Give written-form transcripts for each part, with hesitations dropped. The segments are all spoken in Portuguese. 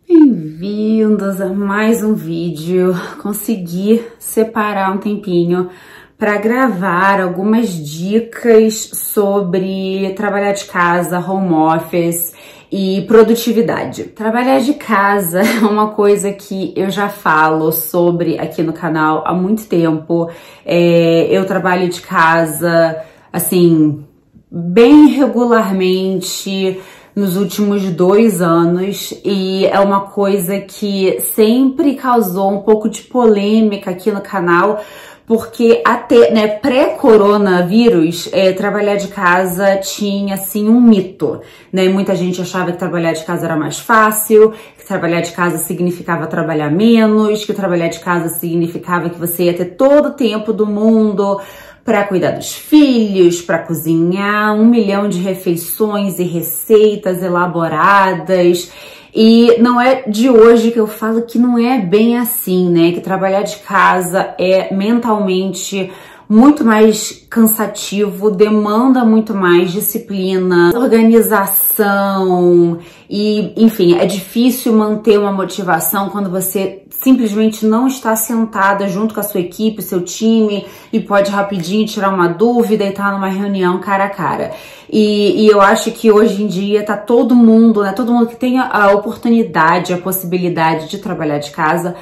Bem-vindos a mais um vídeo. Consegui separar um tempinho para gravar algumas dicas sobre trabalhar de casa, home office e produtividade. Trabalhar de casa é uma coisa que eu já falo sobre aqui no canal há muito tempo. Eu trabalho de casa, assim, bem regularmente nos últimos 2 anos, e é uma coisa que sempre causou um pouco de polêmica aqui no canal, porque até, né, pré-coronavírus, trabalhar de casa tinha, assim, um mito, né? Muita gente achava que trabalhar de casa era mais fácil, que trabalhar de casa significava trabalhar menos, que trabalhar de casa significava que você ia ter todo o tempo do mundo para cuidar dos filhos, para cozinhar 1 milhão de refeições e receitas elaboradas. E não é de hoje que eu falo que não é bem assim, né? Que trabalhar de casa é mentalmente muito mais cansativo, demanda muito mais disciplina, organização e, enfim, é difícil manter uma motivação quando você simplesmente não está sentada junto com a sua equipe, seu time, e pode rapidinho tirar uma dúvida e estar numa reunião cara a cara. E eu acho que hoje em dia tá todo mundo, né, todo mundo que tem a oportunidade, a possibilidade de trabalhar de casa,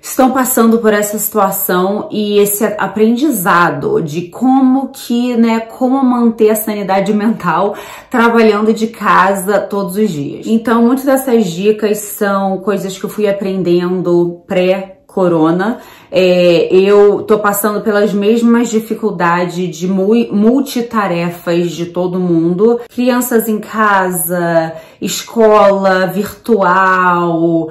estão passando por essa situação e esse aprendizado de como que, né, como manter a sanidade mental trabalhando de casa todos os dias. Então, muitas dessas dicas são coisas que eu fui aprendendo pré-corona. Eu tô passando pelas mesmas dificuldades de multitarefas de todo mundo. Crianças em casa, escola virtual,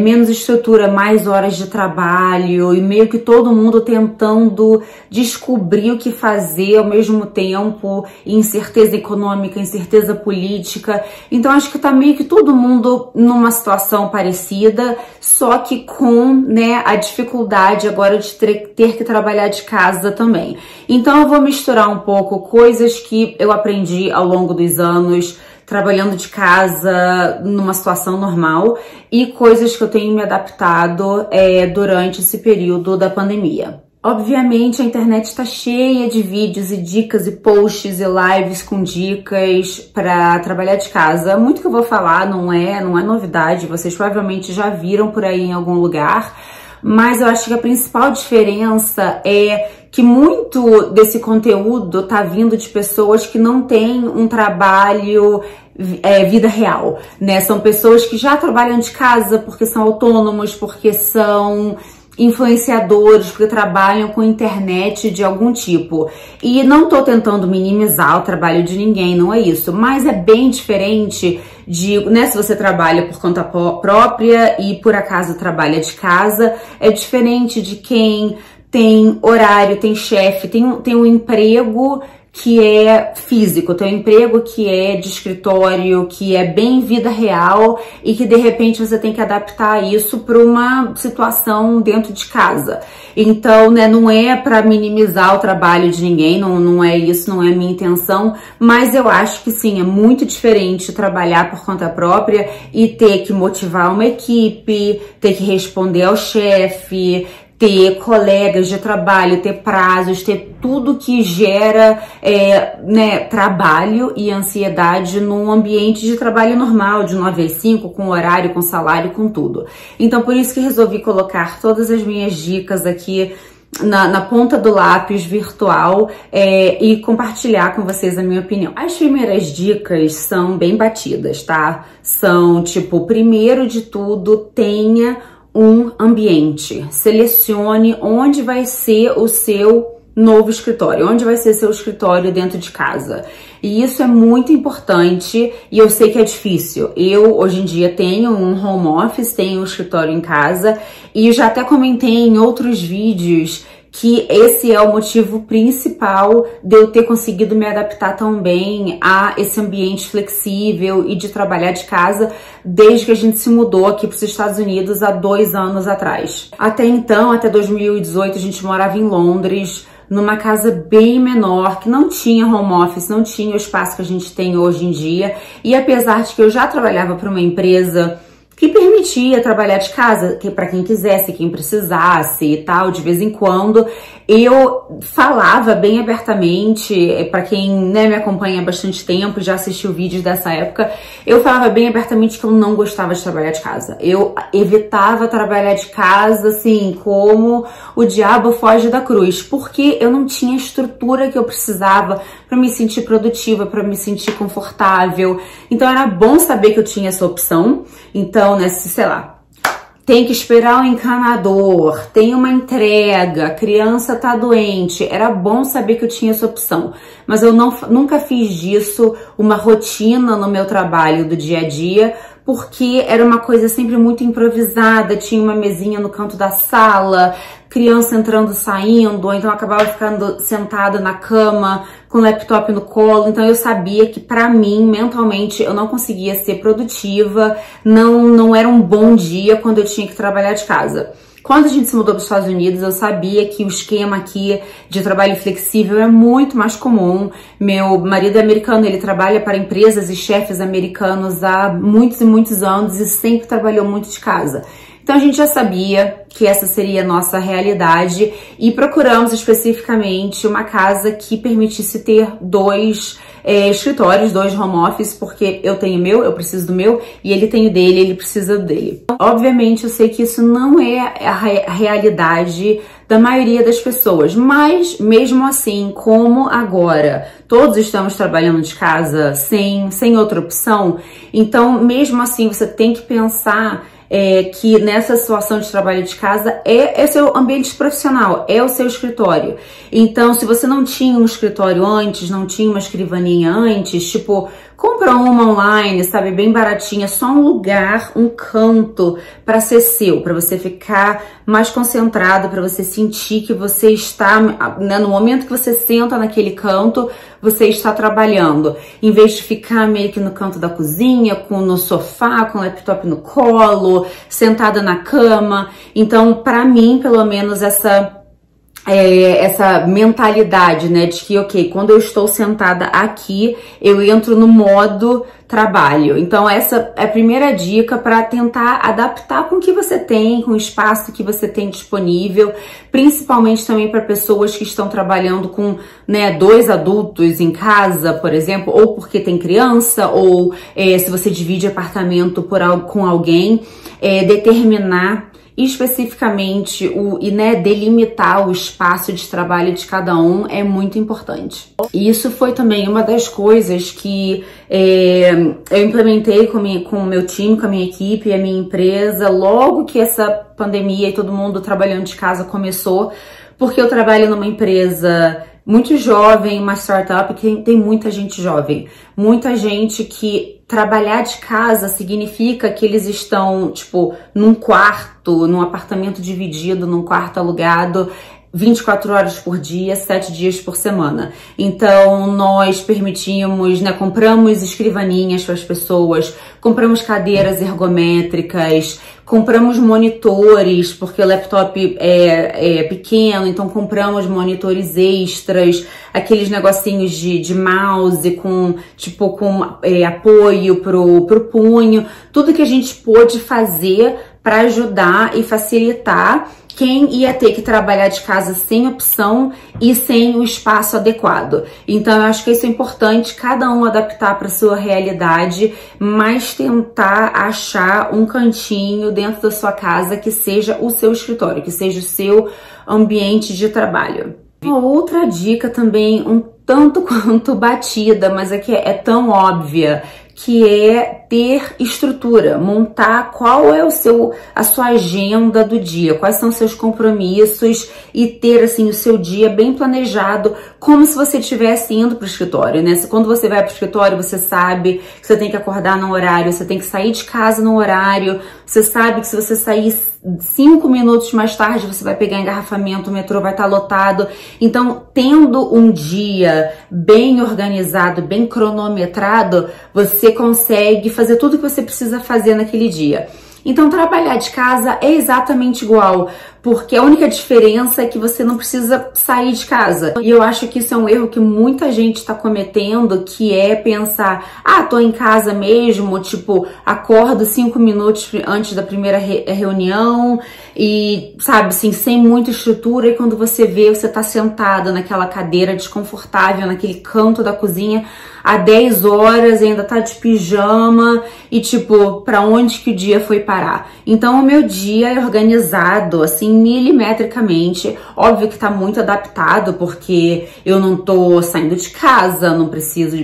menos estrutura, mais horas de trabalho e meio que todo mundo tentando descobrir o que fazer ao mesmo tempo, incerteza econômica, incerteza política. Então acho que tá meio que todo mundo numa situação parecida, só que com, né, a dificuldade agora de ter que trabalhar de casa também. Então eu vou misturar um pouco coisas que eu aprendi ao longo dos anos trabalhando de casa numa situação normal e coisas que eu tenho me adaptado durante esse período da pandemia. Obviamente a internet está cheia de vídeos e dicas e posts e lives com dicas para trabalhar de casa. Muito que eu vou falar não é novidade, vocês provavelmente já viram por aí em algum lugar. Mas eu acho que a principal diferença é que muito desse conteúdo tá vindo de pessoas que não têm um trabalho vida real, né? São pessoas que já trabalham de casa porque são autônomos, porque são influenciadores, porque trabalham com internet de algum tipo. E não tô tentando minimizar o trabalho de ninguém, não é isso, mas é bem diferente de, né, se você trabalha por conta própria e por acaso trabalha de casa, é diferente de quem tem horário, tem chefe, tem um emprego que é físico, tem um emprego que é de escritório, que é bem vida real e que de repente você tem que adaptar isso para uma situação dentro de casa. Então, né, não é para minimizar o trabalho de ninguém, não é isso, não é a minha intenção, mas eu acho que sim, é muito diferente trabalhar por conta própria e ter que motivar uma equipe, ter que responder ao chefe, ter colegas de trabalho, ter prazos, ter tudo que gera né, trabalho e ansiedade num ambiente de trabalho normal, de 9 às 5, com horário, com salário, com tudo. Então, por isso que resolvi colocar todas as minhas dicas aqui na ponta do lápis virtual e compartilhar com vocês a minha opinião. As primeiras dicas são bem batidas, tá? São tipo, primeiro de tudo, tenha um ambiente. Selecione onde vai ser o seu novo escritório, onde vai ser seu escritório dentro de casa. E isso é muito importante e eu sei que é difícil. Eu, hoje em dia, tenho um home office, tenho um escritório em casa e já até comentei em outros vídeos que esse é o motivo principal de eu ter conseguido me adaptar tão bem a esse ambiente flexível e de trabalhar de casa desde que a gente se mudou aqui para os Estados Unidos há 2 anos atrás. Até então, até 2018, a gente morava em Londres, numa casa bem menor, que não tinha home office, não tinha o espaço que a gente tem hoje em dia. E apesar de que eu já trabalhava para uma empresa que permitia trabalhar de casa, que para quem quisesse, quem precisasse e tal, de vez em quando. Eu falava bem abertamente, para quem, né, me acompanha há bastante tempo, já assistiu vídeos dessa época, eu falava bem abertamente que eu não gostava de trabalhar de casa. Eu evitava trabalhar de casa, assim, como o diabo foge da cruz, porque eu não tinha a estrutura que eu precisava para me sentir produtiva, para me sentir confortável. Então era bom saber que eu tinha essa opção. Então, né, sei lá, tem que esperar o encanador, tem uma entrega, a criança tá doente. Era bom saber que eu tinha essa opção, mas eu nunca fiz disso uma rotina no meu trabalho do dia a dia, porque era uma coisa sempre muito improvisada. Tinha uma mesinha no canto da sala, criança entrando, saindo, ou então eu acabava ficando sentada na cama com o laptop no colo. Então eu sabia que pra mim, mentalmente, eu não conseguia ser produtiva, não era um bom dia quando eu tinha que trabalhar de casa. Quando a gente se mudou para os Estados Unidos, eu sabia que o esquema aqui de trabalho flexível é muito mais comum. Meu marido é americano, ele trabalha para empresas e chefes americanos há muitos e muitos anos e sempre trabalhou muito de casa. Então a gente já sabia que essa seria a nossa realidade e procuramos especificamente uma casa que permitisse ter dois escritórios, 2 home office, porque eu tenho o meu, eu preciso do meu, e ele tem o dele, ele precisa do dele. Obviamente eu sei que isso não é a realidade da maioria das pessoas, mas mesmo assim, como agora todos estamos trabalhando de casa sem outra opção, então mesmo assim você tem que pensar que nessa situação de trabalho de casa é seu ambiente profissional, é o seu escritório. Então, se você não tinha um escritório antes, não tinha uma escrivaninha antes, tipo, compra uma online, sabe, bem baratinha, só um lugar, um canto para ser seu, para você ficar mais concentrado, para você sentir que você está, né, no momento que você senta naquele canto, você está trabalhando, em vez de ficar meio que no canto da cozinha, no sofá, com o laptop no colo, sentada na cama. Então, para mim, pelo menos, essa mentalidade, né, de que, ok, quando eu estou sentada aqui, eu entro no modo trabalho. Então, essa é a primeira dica para tentar adaptar com o que você tem, com o espaço que você tem disponível, principalmente também para pessoas que estão trabalhando com, né, 2 adultos em casa, por exemplo, ou porque tem criança, ou se você divide apartamento com alguém, determinar especificamente delimitar o espaço de trabalho de cada um é muito importante. E isso foi também uma das coisas que eu implementei com o meu time, com a minha equipe e a minha empresa logo que essa pandemia e todo mundo trabalhando de casa começou, porque eu trabalho numa empresa muito jovem, uma startup que tem muita gente jovem, muita gente que trabalhar de casa significa que eles estão, tipo, num quarto, num apartamento dividido, num quarto alugado, 24 horas por dia, 7 dias por semana. Então, nós permitimos, né, compramos escrivaninhas para as pessoas, compramos cadeiras ergométricas, compramos monitores, porque o laptop é pequeno, então compramos monitores extras, aqueles negocinhos de mouse com apoio pro punho, tudo que a gente pôde fazer para ajudar e facilitar quem ia ter que trabalhar de casa sem opção e sem o espaço adequado. Então, eu acho que isso é importante, cada um adaptar para sua realidade, mas tentar achar um cantinho dentro da sua casa que seja o seu escritório, que seja o seu ambiente de trabalho. Uma outra dica também, um tanto quanto batida, mas é que é tão óbvia, que é ter estrutura, montar qual é a sua agenda do dia, quais são os seus compromissos e ter assim o seu dia bem planejado, como se você estivesse indo para o escritório, né? Quando você vai para o escritório, você sabe que você tem que acordar no horário, você tem que sair de casa no horário, você sabe que se você sair 5 minutos mais tarde, você vai pegar engarrafamento, o metrô vai estar lotado. Então, tendo um dia bem organizado, bem cronometrado, você consegue fazer tudo que você precisa fazer naquele dia. Então, trabalhar de casa é exatamente igual, porque a única diferença é que você não precisa sair de casa. E eu acho que isso é um erro que muita gente está cometendo, que é pensar, ah, tô em casa mesmo, tipo, acordo 5 minutos antes da primeira reunião e, sabe, assim, sem muita estrutura, e quando você vê, você tá sentado naquela cadeira desconfortável, naquele canto da cozinha, há 10 horas, ainda tá de pijama e, tipo, pra onde que o dia foi parar? Então, o meu dia é organizado, assim, milimetricamente. Óbvio que tá muito adaptado, porque eu não tô saindo de casa, não preciso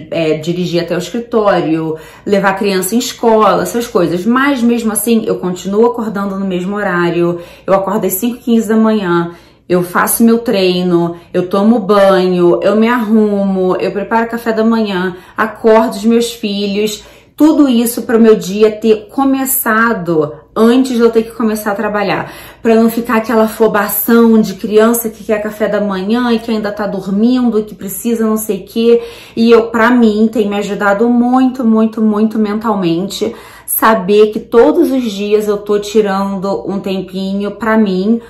dirigir até o escritório, levar a criança em escola, essas coisas. Mas, mesmo assim, eu continuo acordando no mesmo horário. Eu acordo às 5h15 da manhã. Eu faço meu treino, eu tomo banho, eu me arrumo, eu preparo café da manhã, acordo os meus filhos, tudo isso para o meu dia ter começado antes de eu ter que começar a trabalhar, para não ficar aquela afobação de criança que quer café da manhã e que ainda tá dormindo e que precisa não sei o quê. E para mim, tem me ajudado muito, muito, muito mentalmente saber que todos os dias eu tô tirando um tempinho para mim,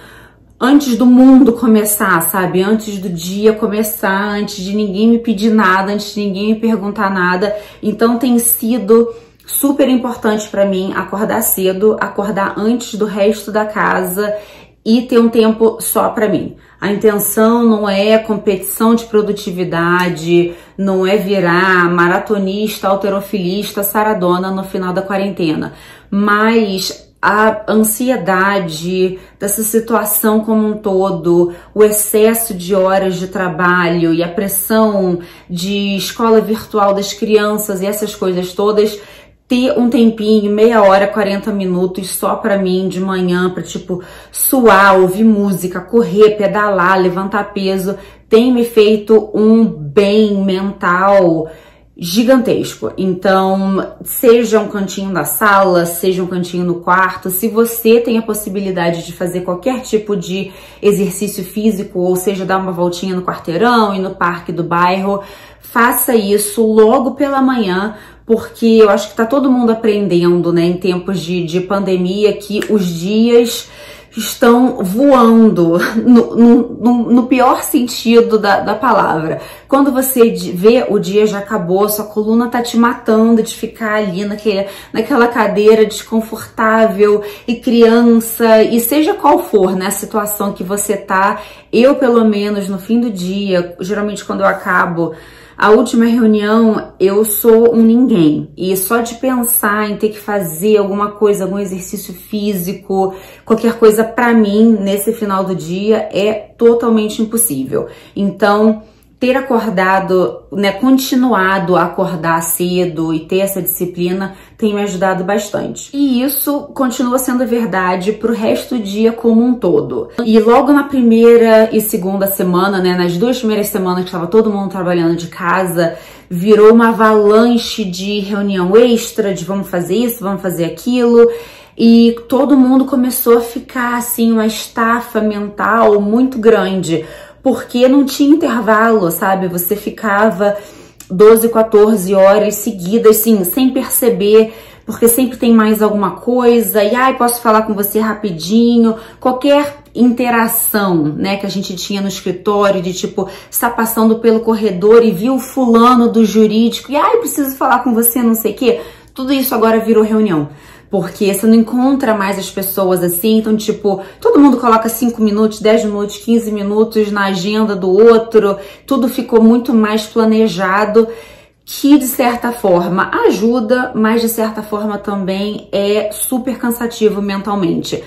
antes do mundo começar, sabe? Antes do dia começar, antes de ninguém me pedir nada, antes de ninguém me perguntar nada. Então tem sido super importante pra mim acordar cedo, acordar antes do resto da casa e ter um tempo só pra mim. A intenção não é competição de produtividade, não é virar maratonista, halterofilista, saradona no final da quarentena, mas a ansiedade dessa situação como um todo, o excesso de horas de trabalho e a pressão de escola virtual das crianças e essas coisas todas, ter um tempinho, meia hora, 40 minutos só pra mim de manhã, pra tipo suar, ouvir música, correr, pedalar, levantar peso, tem me feito um bem mental gigantesco. Então, seja um cantinho da sala, seja um cantinho no quarto, se você tem a possibilidade de fazer qualquer tipo de exercício físico, ou seja, dar uma voltinha no quarteirão e no parque do bairro, faça isso logo pela manhã, porque eu acho que tá todo mundo aprendendo, né, em tempos de pandemia, que os dias estão voando no pior sentido da palavra. Quando você vê o dia já acabou, sua coluna tá te matando de ficar ali naquela cadeira desconfortável e criança, e seja qual for, né, a situação que você tá, eu pelo menos no fim do dia, geralmente quando eu acabo a última reunião, eu sou um ninguém. E só de pensar em ter que fazer alguma coisa, algum exercício físico, qualquer coisa pra mim nesse final do dia é totalmente impossível. Então, ter acordado, né, continuado a acordar cedo e ter essa disciplina tem me ajudado bastante. E isso continua sendo verdade pro resto do dia como um todo. E logo na primeira e segunda semana, né, nas 2 primeiras semanas que estava todo mundo trabalhando de casa, virou uma avalanche de reunião extra, de vamos fazer isso, vamos fazer aquilo. E todo mundo começou a ficar assim, uma estafa mental muito grande, porque não tinha intervalo, sabe? Você ficava 12, 14 horas seguidas, assim, sem perceber, porque sempre tem mais alguma coisa, e ai, posso falar com você rapidinho, qualquer interação, né, que a gente tinha no escritório, de tipo, está passando pelo corredor e viu o fulano do jurídico, e ai, preciso falar com você, não sei o quê, tudo isso agora virou reunião. Porque você não encontra mais as pessoas assim, então, tipo, todo mundo coloca 5 minutos, 10 minutos, 15 minutos na agenda do outro, tudo ficou muito mais planejado, que de certa forma ajuda, mas de certa forma também é super cansativo mentalmente.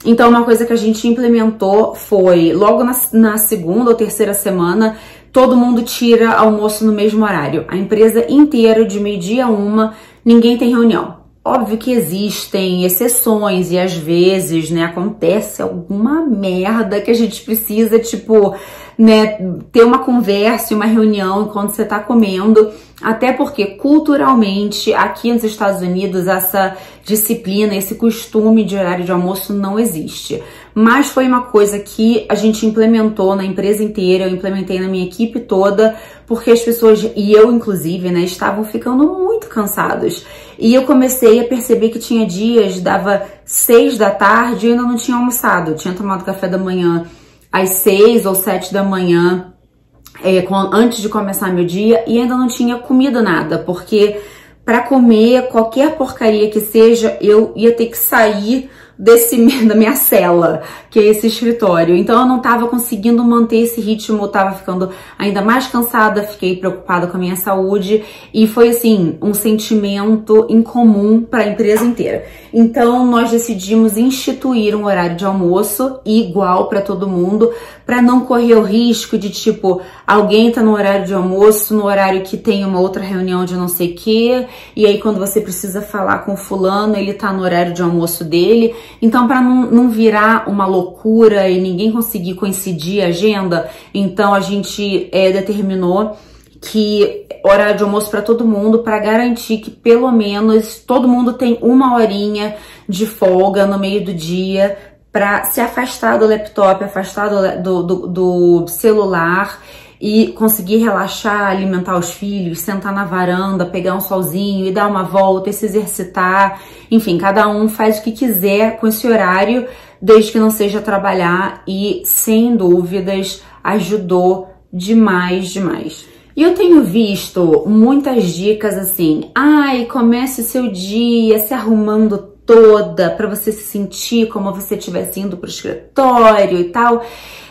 Então, uma coisa que a gente implementou foi, logo na segunda ou terceira semana, todo mundo tira almoço no mesmo horário. A empresa inteira, de meio-dia a 1, ninguém tem reunião. Óbvio que existem exceções e às vezes, né, acontece alguma merda que a gente precisa, tipo, né, ter uma conversa e uma reunião enquanto você tá comendo, até porque culturalmente aqui nos Estados Unidos essa disciplina, esse costume de horário de almoço não existe. Mas foi uma coisa que a gente implementou na empresa inteira, eu implementei na minha equipe toda, porque as pessoas, e eu inclusive, né, estavam ficando muito cansados. E eu comecei a perceber que tinha dias, dava 6 da tarde e eu ainda não tinha almoçado. Eu tinha tomado café da manhã às 6 ou 7 da manhã, antes de começar meu dia, e ainda não tinha comido nada, porque para comer qualquer porcaria que seja, eu ia ter que sair da minha cela, que é esse escritório. Então eu não estava conseguindo manter esse ritmo, eu estava ficando ainda mais cansada, fiquei preocupada com a minha saúde e foi assim, um sentimento incomum para a empresa inteira. Então nós decidimos instituir um horário de almoço igual para todo mundo, para não correr o risco de tipo, alguém tá no horário de almoço, no horário que tem uma outra reunião de não sei o quê, e aí quando você precisa falar com o fulano, ele tá no horário de almoço dele. Então, para não virar uma loucura e ninguém conseguir coincidir a agenda, então a gente determinou que horário de almoço para todo mundo, para garantir que pelo menos todo mundo tem 1 horinha de folga no meio do dia para se afastar do laptop, afastar do celular e conseguir relaxar, alimentar os filhos, sentar na varanda, pegar um solzinho e dar uma volta e se exercitar. Enfim, cada um faz o que quiser com esse horário, desde que não seja trabalhar, e sem dúvidas ajudou demais, demais. E eu tenho visto muitas dicas assim, comece seu dia se arrumando toda para você se sentir como você estivesse indo pro escritório e tal.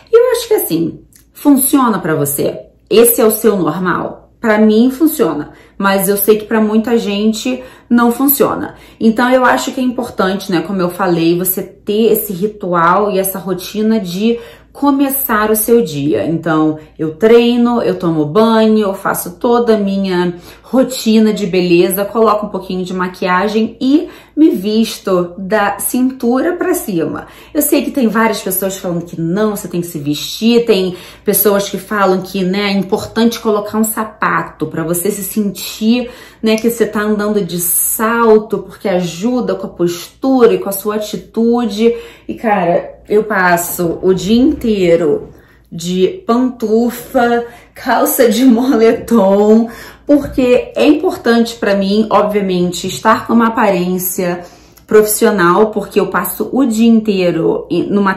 E eu acho que assim, funciona para você? Esse é o seu normal? Para mim funciona, mas eu sei que para muita gente não funciona. Então eu acho que é importante, né, como eu falei, você ter esse ritual e essa rotina de começar o seu dia. Então, eu treino, eu tomo banho, eu faço toda a minha rotina de beleza, coloco um pouquinho de maquiagem e me visto da cintura pra cima. Eu sei que tem várias pessoas falando que não, você tem que se vestir, tem pessoas que falam que, né, é importante colocar um sapato pra você se sentir, né, que você tá andando de salto, porque ajuda com a postura e com a sua atitude. E, cara, eu passo o dia inteiro de pantufa, calça de moletom, porque é importante para mim, obviamente, estar com uma aparência profissional, porque eu passo o dia inteiro numa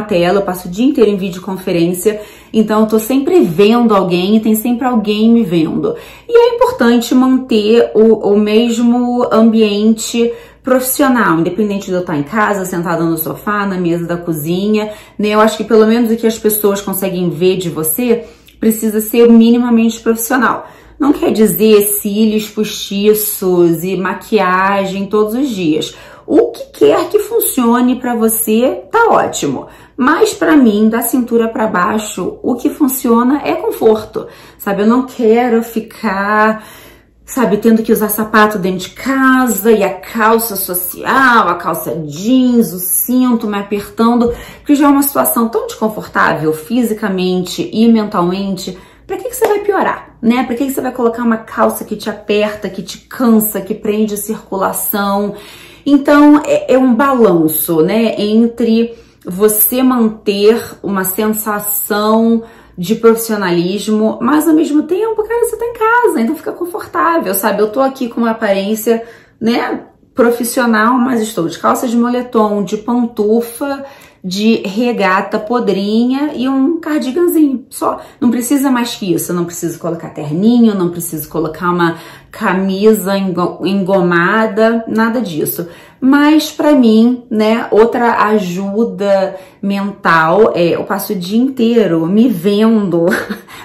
tela, eu passo o dia inteiro em videoconferência, então eu tô sempre vendo alguém e tem sempre alguém me vendo. E é importante manter o mesmo ambiente profissional, independente de eu estar em casa, sentada no sofá, na mesa da cozinha, né? Eu acho que pelo menos o que as pessoas conseguem ver de você precisa ser minimamente profissional. Não quer dizer cílios postiços e maquiagem todos os dias. O que quer que funcione para você tá ótimo. Mas para mim, da cintura para baixo, o que funciona é conforto, sabe? Eu não quero ficar, sabe, tendo que usar sapato dentro de casa e a calça social, a calça jeans, o cinto me apertando, porque já é uma situação tão desconfortável fisicamente e mentalmente. Pra que você vai piorar, né? Pra que você vai colocar uma calça que te aperta, que te cansa, que prende a circulação? Então, é um balanço, né, entre você manter uma sensação de profissionalismo, mas ao mesmo tempo, cara, você tá em casa, então fica confortável, sabe? Eu tô aqui com uma aparência, né, profissional, mas estou de calça de moletom, de pantufa, de regata podrinha e um cardiganzinho só. Não precisa mais que isso, eu não preciso colocar terninho, não preciso colocar uma camisa engomada, nada disso. Mas pra mim, né, outra ajuda mental eu passo o dia inteiro me vendo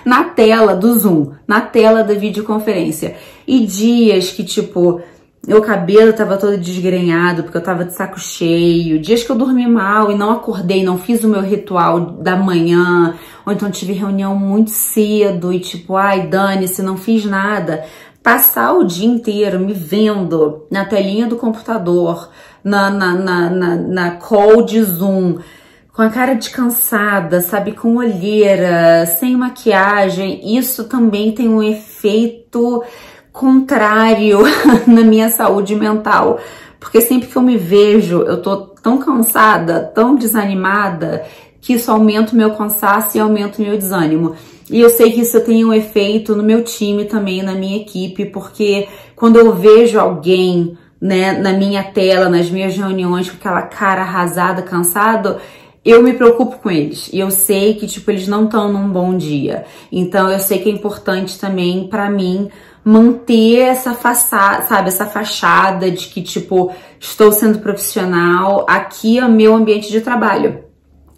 na tela do Zoom, na tela da videoconferência. E dias que, tipo, meu cabelo tava todo desgrenhado porque eu tava de saco cheio, dias que eu dormi mal e não acordei, não fiz o meu ritual da manhã, ou então tive reunião muito cedo e tipo, ai, dane-se, não fiz nada. Passar o dia inteiro me vendo na telinha do computador, na call de Zoom, com a cara descansada, sabe, com olheira, sem maquiagem, isso também tem um efeito contrário na minha saúde mental, porque sempre que eu me vejo, eu tô tão cansada, tão desanimada, que isso aumenta o meu cansaço e aumenta o meu desânimo. E eu sei que isso tem um efeito no meu time também, na minha equipe, porque quando eu vejo alguém, né, na minha tela, nas minhas reuniões, com aquela cara arrasada, cansado, eu me preocupo com eles. E eu sei que, tipo, eles não estão num bom dia. Então, eu sei que é importante também, pra mim, manter essa façada, sabe, essa fachada de que, tipo, estou sendo profissional, aqui é o meu ambiente de trabalho,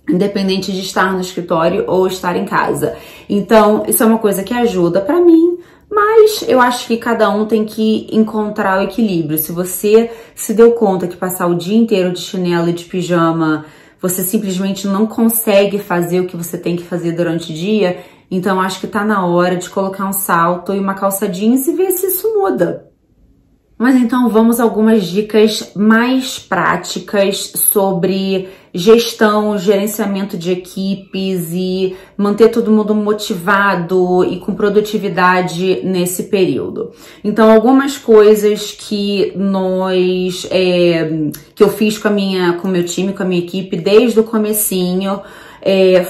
independente de estar no escritório ou estar em casa. Então, isso é uma coisa que ajuda pra mim, mas eu acho que cada um tem que encontrar o equilíbrio. Se você se deu conta que passar o dia inteiro de chinelo e de pijama, você simplesmente não consegue fazer o que você tem que fazer durante o dia, então acho que tá na hora de colocar um salto e uma calça jeans e ver se isso muda. Mas então vamos a algumas dicas mais práticas sobre gestão, gerenciamento de equipes e manter todo mundo motivado e com produtividade nesse período. Então, algumas coisas que que eu fiz com o meu time, com a minha equipe desde o comecinho,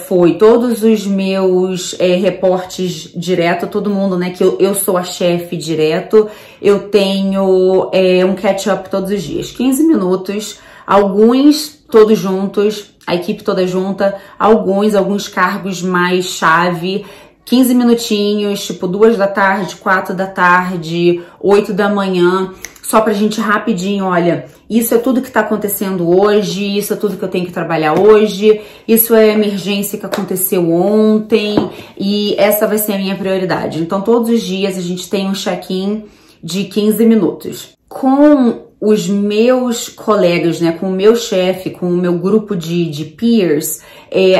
foi todos os meus reportes direto, todo mundo, né, que eu sou a chefe direto, eu tenho um catch-up todos os dias, 15 minutos, alguns todos juntos, a equipe toda junta, alguns cargos mais chave, 15 minutinhos, tipo 2 da tarde, 4 da tarde, 8 da manhã, só pra gente rapidinho, olha, isso é tudo que tá acontecendo hoje, isso é tudo que eu tenho que trabalhar hoje, isso é a emergência que aconteceu ontem e essa vai ser a minha prioridade. Então, todos os dias a gente tem um check-in de 15 minutos. Com os meus colegas, né, com o meu chefe, com o meu grupo de peers,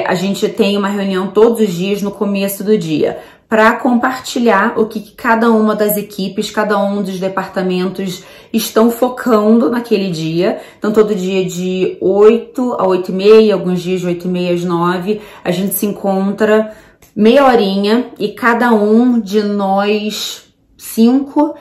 a gente tem uma reunião todos os dias no começo do dia para compartilhar o que cada uma das equipes, cada um dos departamentos estão focando naquele dia. Então, todo dia de 8 a 8h30, alguns dias de 8h30 às 9h, a gente se encontra meia horinha e cada um de nós 5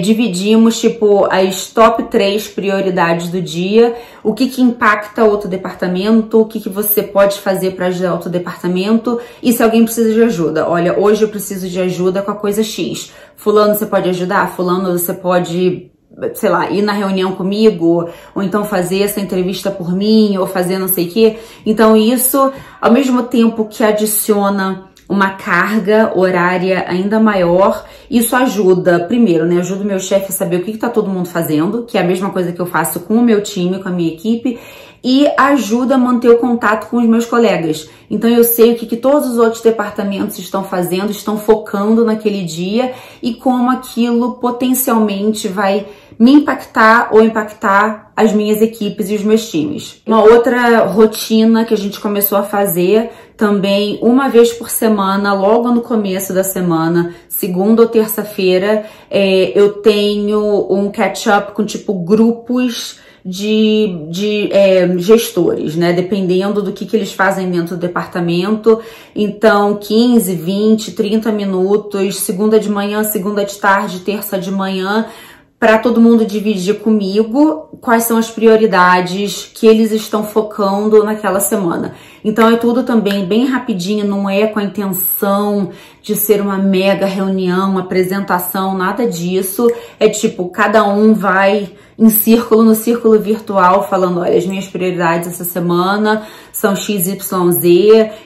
dividimos, tipo, as top 3 prioridades do dia, o que impacta outro departamento, o que você pode fazer para ajudar outro departamento e se alguém precisa de ajuda. Olha, hoje eu preciso de ajuda com a coisa X. Fulano, você pode ajudar? Fulano, você pode, sei lá, ir na reunião comigo, ou então fazer essa entrevista por mim, ou fazer não sei o quê. Então isso, ao mesmo tempo que adiciona uma carga horária ainda maior, isso ajuda, primeiro, né, ajuda o meu chefe a saber o que tá todo mundo fazendo, que é a mesma coisa que eu faço com o meu time, com a minha equipe, e ajuda a manter o contato com os meus colegas. Então eu sei o que todos os outros departamentos estão fazendo, estão focando naquele dia e como aquilo potencialmente vai me impactar ou impactar as minhas equipes e os meus times. Uma outra rotina que a gente começou a fazer também uma vez por semana, logo no começo da semana, segunda ou terça-feira, eu tenho um catch-up com tipo grupos de gestores, né? Dependendo do que eles fazem dentro do departamento. Então, 15, 20, 30 minutos, segunda de manhã, segunda de tarde, terça de manhã, para todo mundo dividir comigo quais são as prioridades que eles estão focando naquela semana. Então é tudo também bem rapidinho, não é com a intenção de ser uma mega reunião, uma apresentação, nada disso. É tipo, cada um vai em círculo, no círculo virtual, falando, olha, as minhas prioridades essa semana são XYZ.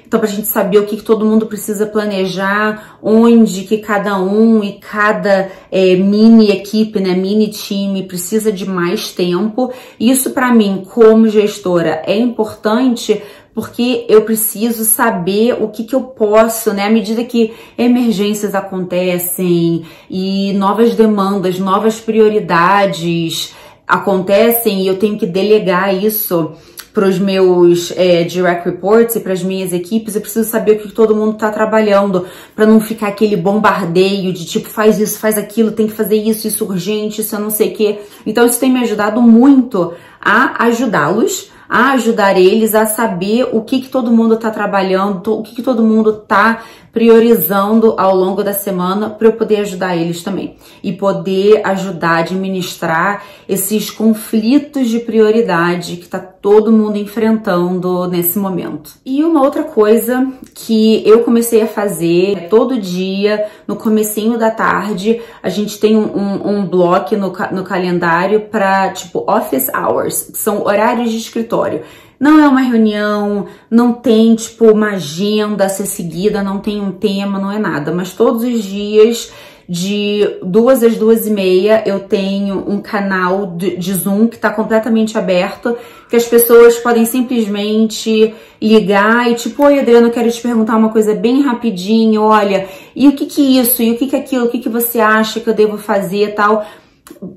Então, pra gente saber o que todo mundo precisa planejar, onde que cada um e cada mini equipe, né, mini time precisa de mais tempo. Isso, pra mim, como gestora, é importante porque eu preciso saber o que eu posso, né? À medida que emergências acontecem e novas demandas, novas prioridades acontecem e eu tenho que delegar isso para os meus direct reports e para as minhas equipes, eu preciso saber o que todo mundo está trabalhando, para não ficar aquele bombardeio de tipo, faz isso, faz aquilo, tem que fazer isso, isso urgente, isso eu não sei o quê. Então isso tem me ajudado muito a ajudá-los, a ajudar eles a saber o que todo mundo está trabalhando, o que todo mundo está priorizando ao longo da semana para eu poder ajudar eles também e poder ajudar a administrar esses conflitos de prioridade que tá todo mundo enfrentando nesse momento. E uma outra coisa que eu comecei a fazer todo dia, no comecinho da tarde, a gente tem um bloco no calendário para tipo office hours, que são horários de escritório. Não é uma reunião, não tem, tipo, uma agenda a ser seguida, não tem um tema, não é nada. Mas todos os dias, de 2 às 2h30, eu tenho um canal de Zoom que tá completamente aberto, que as pessoas podem simplesmente ligar e tipo, oi Adriana, eu quero te perguntar uma coisa bem rapidinho, olha, e o que que isso, e o que que aquilo, o que que você acha que eu devo fazer e tal,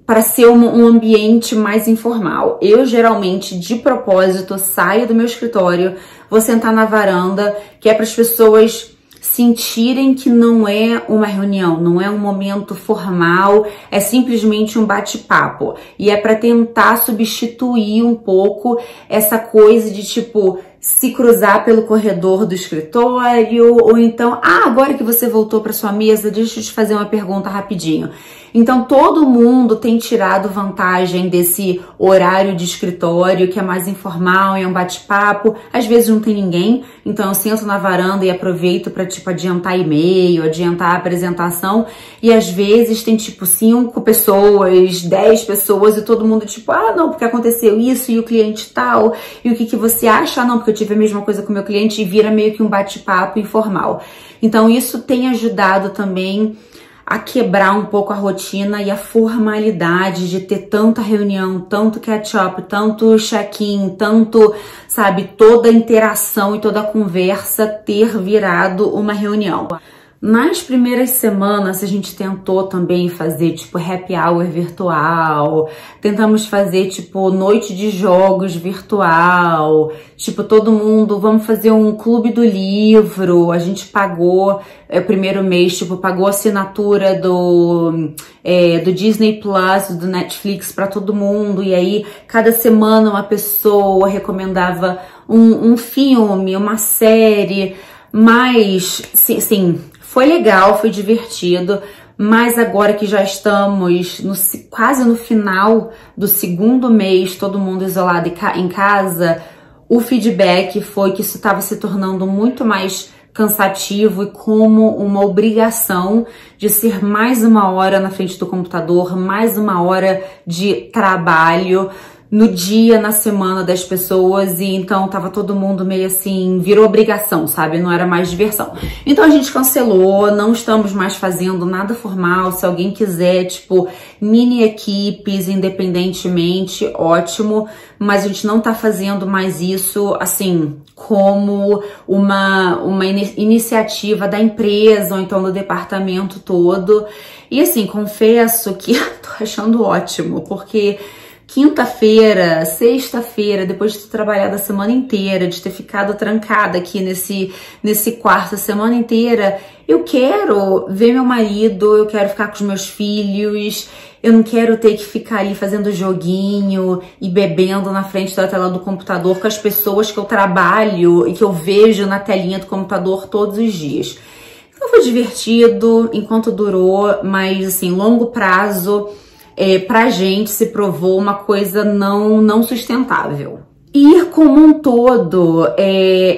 para ser um ambiente mais informal. Eu geralmente, de propósito, saio do meu escritório, vou sentar na varanda, que é para as pessoas sentirem que não é uma reunião, não é um momento formal, é simplesmente um bate-papo. E é para tentar substituir um pouco essa coisa de tipo se cruzar pelo corredor do escritório, ou então, agora que você voltou para sua mesa, deixa eu te fazer uma pergunta rapidinho. Então todo mundo tem tirado vantagem desse horário de escritório que é mais informal, é um bate-papo, às vezes não tem ninguém, então eu sento na varanda e aproveito para tipo adiantar e-mail, adiantar a apresentação, e às vezes tem tipo 5 pessoas, 10 pessoas e todo mundo tipo, não, porque aconteceu isso e o cliente tal, e o que que você acha? Não, porque eu tive a mesma coisa com o meu cliente, e vira meio que um bate-papo informal. Então isso tem ajudado também a quebrar um pouco a rotina e a formalidade de ter tanta reunião, tanto catch-up, tanto check-in, tanto, sabe, toda a interação e toda a conversa ter virado uma reunião. Nas primeiras semanas, a gente tentou também fazer, tipo, happy hour virtual, tentamos fazer, tipo, noite de jogos virtual, tipo, todo mundo, vamos fazer um clube do livro, a gente pagou, o primeiro mês, tipo, pagou a assinatura do Disney Plus, do Netflix para todo mundo, e aí, cada semana uma pessoa recomendava um filme, uma série, mas, sim, foi legal, foi divertido, mas agora que já estamos quase no final do segundo mês, todo mundo isolado em casa, o feedback foi que isso estava se tornando muito mais cansativo e como uma obrigação de ser mais uma hora na frente do computador, mais uma hora de trabalho no dia, na semana das pessoas, e então tava todo mundo meio assim, virou obrigação, sabe? Não era mais diversão. Então a gente cancelou, não estamos mais fazendo nada formal. Se alguém quiser, tipo, mini equipes, independentemente, ótimo, mas a gente não tá fazendo mais isso, assim, como uma iniciativa da empresa ou então do departamento todo. E assim, confesso que tô achando ótimo, porque quinta-feira, sexta-feira, depois de ter trabalhado a semana inteira, de ter ficado trancada aqui nesse quarto a semana inteira, eu quero ver meu marido, eu quero ficar com os meus filhos, eu não quero ter que ficar ali fazendo joguinho e bebendo na frente da tela do computador com as pessoas que eu trabalho e que eu vejo na telinha do computador todos os dias. Então foi divertido enquanto durou, mas assim, longo prazo, pra gente se provou uma coisa não sustentável. E como um todo,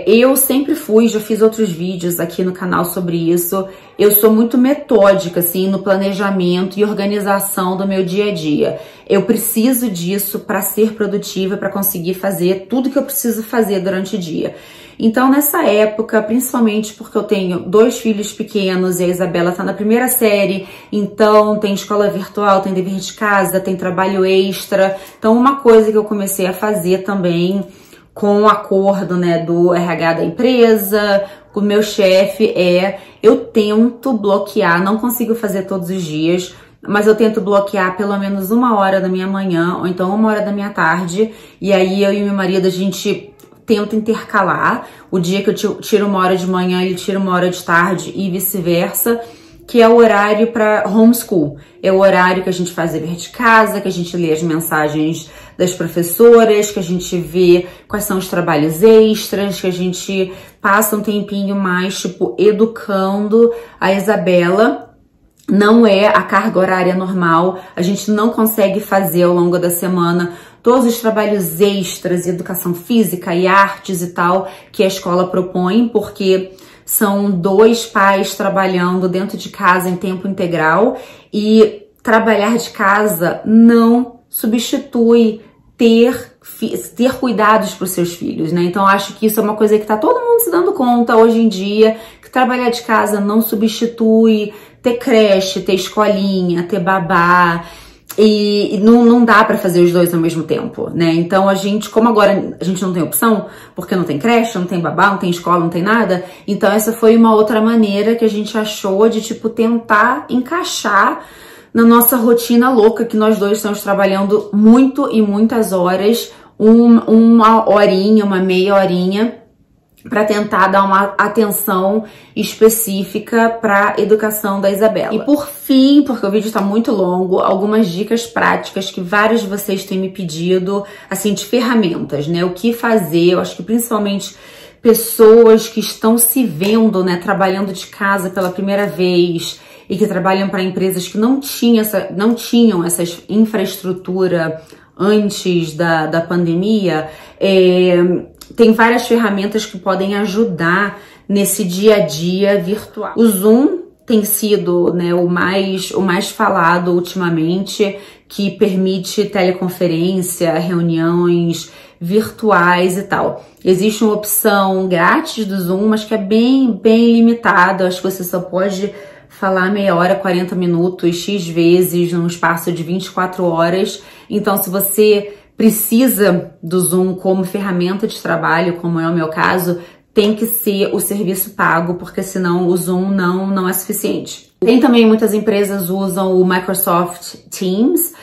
eu sempre já fiz outros vídeos aqui no canal sobre isso, eu sou muito metódica, assim, no planejamento e organização do meu dia a dia. Eu preciso disso para ser produtiva, para conseguir fazer tudo que eu preciso fazer durante o dia. Então, nessa época, principalmente porque eu tenho 2 filhos pequenos e a Isabela tá na primeira série, então tem escola virtual, tem dever de casa, tem trabalho extra. Então, uma coisa que eu comecei a fazer também com o acordo, né, do RH da empresa, com o meu chefe, eu tento bloquear, não consigo fazer todos os dias, mas eu tento bloquear pelo menos 1 hora da minha manhã, ou então 1 hora da minha tarde, e aí eu e meu marido, a gente tenta intercalar, o dia que eu tiro 1 hora de manhã, ele tira 1 hora de tarde e vice-versa, que é o horário para homeschool. É o horário que a gente faz dever de casa, que a gente lê as mensagens das professoras, que a gente vê quais são os trabalhos extras, que a gente passa um tempinho mais, tipo, educando a Isabela. Não é a carga horária normal, a gente não consegue fazer ao longo da semana todos os trabalhos extras, educação física e artes e tal, que a escola propõe, porque são 2 pais trabalhando dentro de casa em tempo integral e trabalhar de casa não substitui ter cuidados para os seus filhos, né? Então, acho que isso é uma coisa que tá todo mundo se dando conta hoje em dia, que trabalhar de casa não substitui ter creche, ter escolinha, ter babá, e não dá para fazer os dois ao mesmo tempo, né? Então, a gente, como agora a gente não tem opção, porque não tem creche, não tem babá, não tem escola, não tem nada, então essa foi uma outra maneira que a gente achou de, tipo, tentar encaixar na nossa rotina louca, que nós dois estamos trabalhando muito e muitas horas, uma horinha, uma meia horinha, para tentar dar uma atenção específica para a educação da Isabela. E por fim, porque o vídeo está muito longo, algumas dicas práticas que vários de vocês têm me pedido, assim, de ferramentas, né? O que fazer, eu acho que principalmente pessoas que estão se vendo, né, trabalhando de casa pela primeira vez e que trabalham para empresas que não tinham essa infraestrutura antes da pandemia, tem várias ferramentas que podem ajudar nesse dia a dia virtual. O Zoom tem sido, né, o mais falado ultimamente, que permite teleconferência, reuniões virtuais e tal. Existe uma opção grátis do Zoom, mas que é bem limitada. Acho que você só pode falar meia hora, 40 minutos, X vezes, num espaço de 24 horas. Então, se você precisa do Zoom como ferramenta de trabalho, como é o meu caso, tem que ser o serviço pago, porque senão o Zoom não é suficiente. Tem também, muitas empresas usam o Microsoft Teams,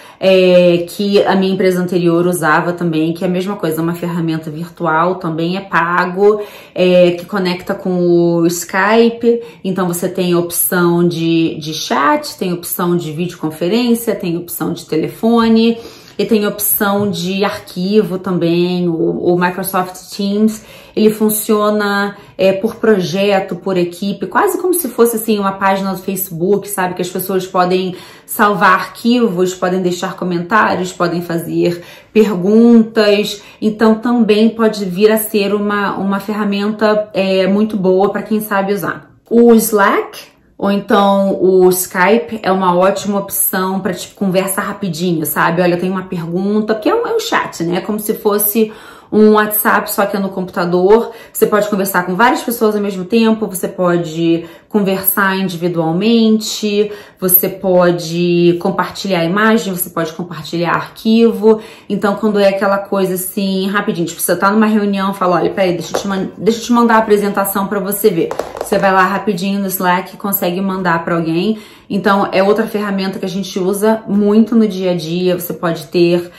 que a minha empresa anterior usava também, que é a mesma coisa, uma ferramenta virtual, também é pago, que conecta com o Skype. Então você tem a opção de chat, tem a opção de videoconferência, tem a opção de telefone, e tem opção de arquivo também. O Microsoft Teams, ele funciona por projeto, por equipe, quase como se fosse assim uma página do Facebook, sabe? Que as pessoas podem salvar arquivos, podem deixar comentários, podem fazer perguntas. Então também pode vir a ser uma ferramenta muito boa para quem sabe usar. O Slack, ou então o Skype, é uma ótima opção para, tipo, conversa rapidinho, sabe? Olha, eu tenho uma pergunta, porque é um chat, né? É como se fosse um WhatsApp, só que é no computador. Você pode conversar com várias pessoas ao mesmo tempo, você pode conversar individualmente, você pode compartilhar imagem, você pode compartilhar arquivo. Então, quando é aquela coisa assim, rapidinho, tipo, você tá numa reunião, fala, olha, peraí, deixa eu te mandar a apresentação para você ver. Você vai lá rapidinho no Slack e consegue mandar para alguém. Então, é outra ferramenta que a gente usa muito no dia a dia. Você pode ter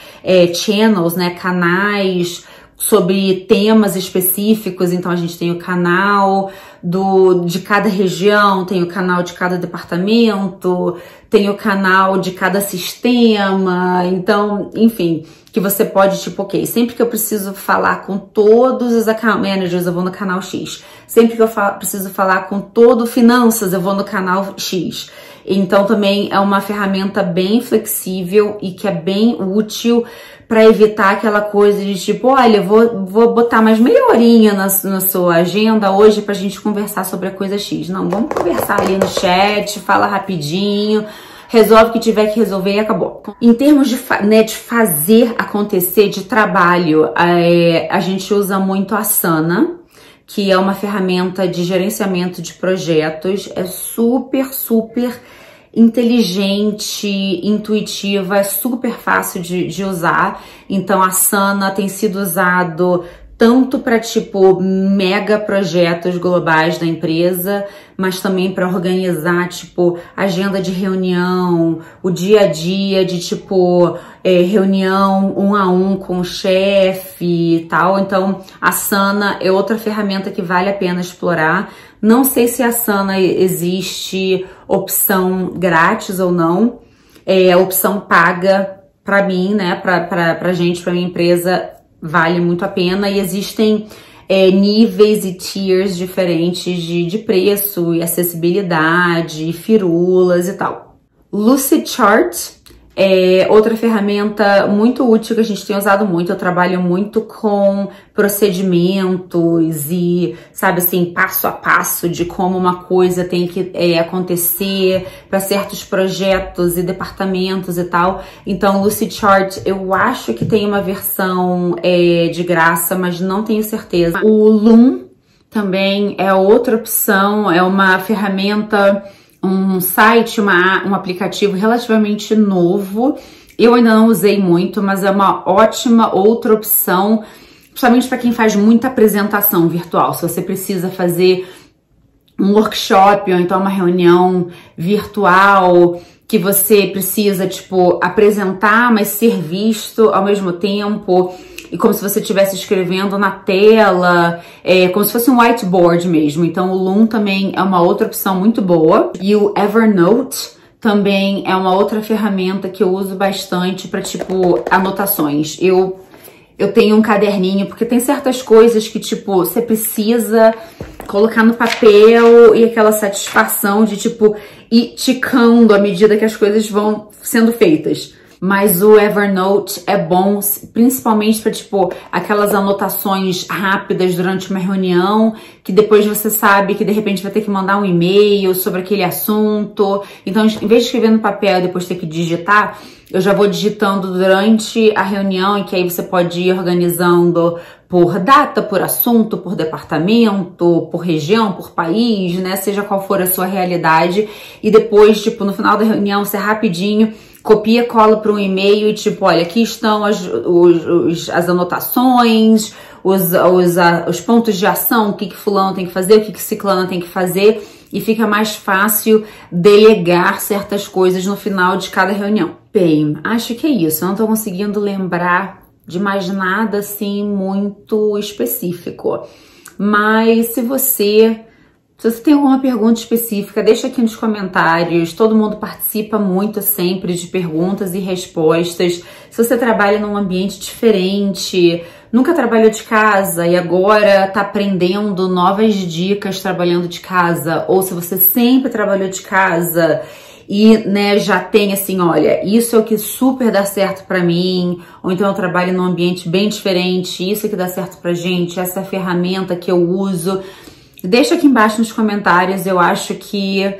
channels, né, canais sobre temas específicos. Então, a gente tem o canal de cada região, tem o canal de cada departamento, tem o canal de cada sistema. Então, enfim, que você pode, tipo, ok, sempre que eu preciso falar com todos os account managers, eu vou no canal X. Sempre que eu preciso falar com todo finanças, eu vou no canal X. Então, também é uma ferramenta bem flexível e que é bem útil para evitar aquela coisa de tipo, olha, vou botar mais meia horinha na sua agenda hoje pra gente conversar sobre a coisa X. Não, vamos conversar ali no chat, fala rapidinho, resolve o que tiver que resolver e acabou. Em termos de fazer acontecer, de trabalho, a gente usa muito a Asana, que é uma ferramenta de gerenciamento de projetos. É super inteligente, intuitiva, é super fácil de usar. Então, a Asana tem sido usado tanto para, tipo, mega projetos globais da empresa, mas também para organizar, tipo, agenda de reunião, o dia a dia de, tipo, reunião 1 a 1 com o chefe e tal. Então, a Asana é outra ferramenta que vale a pena explorar. Não sei se a Asana existe opção grátis ou não. A opção paga pra mim, né, pra gente, pra minha empresa, vale muito a pena. E existem níveis e tiers diferentes de preço e acessibilidade, e firulas e tal. Lucidchart é outra ferramenta muito útil que a gente tem usado muito. Eu trabalho muito com procedimentos e, sabe assim, passo a passo de como uma coisa tem que acontecer para certos projetos e departamentos e tal. Então, Lucidchart, eu acho que tem uma versão de graça, mas não tenho certeza. O Loom também é outra opção, é uma ferramenta, um site, um aplicativo relativamente novo. Eu ainda não usei muito, mas é uma ótima outra opção, principalmente para quem faz muita apresentação virtual. Se você precisa fazer um workshop ou então uma reunião virtual que você precisa, tipo, apresentar, mas ser visto ao mesmo tempo, e como se você estivesse escrevendo na tela, como se fosse um whiteboard mesmo. Então o Loom também é uma outra opção muito boa. E o Evernote também é uma outra ferramenta que eu uso bastante para, tipo, anotações. Eu tenho um caderninho, porque tem certas coisas que, tipo, você precisa colocar no papel e aquela satisfação de, tipo, ir ticando à medida que as coisas vão sendo feitas. Mas o Evernote é bom, principalmente para, tipo, aquelas anotações rápidas durante uma reunião, que depois você sabe que de repente vai ter que mandar um e-mail sobre aquele assunto. Então, em vez de escrever no papel e depois ter que digitar, eu já vou digitando durante a reunião, em que aí você pode ir organizando por data, por assunto, por departamento, por região, por país, né? Seja qual for a sua realidade. E depois, tipo, no final da reunião, você rapidinho copia, cola para um e-mail e tipo, olha, aqui estão as anotações, os pontos de ação, o que fulano tem que fazer, o que ciclano tem que fazer, e fica mais fácil delegar certas coisas no final de cada reunião. Bem, acho que é isso. Eu não tô conseguindo lembrar de mais nada assim muito específico. Mas se você tem alguma pergunta específica, deixa aqui nos comentários. Todo mundo participa muito sempre de perguntas e respostas. Se você trabalha num ambiente diferente, nunca trabalhou de casa e agora tá aprendendo novas dicas trabalhando de casa, ou se você sempre trabalhou de casa e, né, já tem assim, olha, isso é o que super dá certo pra mim, ou então eu trabalho num ambiente bem diferente, isso é que dá certo pra gente, essa é a ferramenta que eu uso. Deixa aqui embaixo nos comentários. Eu acho que,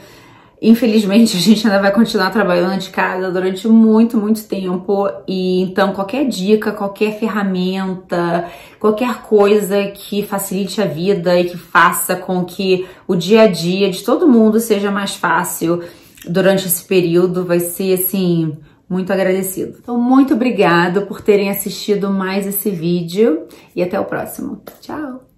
infelizmente, a gente ainda vai continuar trabalhando de casa durante muito, muito tempo. E então, qualquer dica, qualquer ferramenta, qualquer coisa que facilite a vida e que faça com que o dia a dia de todo mundo seja mais fácil durante esse período, vai ser, assim, muito agradecido. Então, muito obrigada por terem assistido mais esse vídeo e até o próximo. Tchau!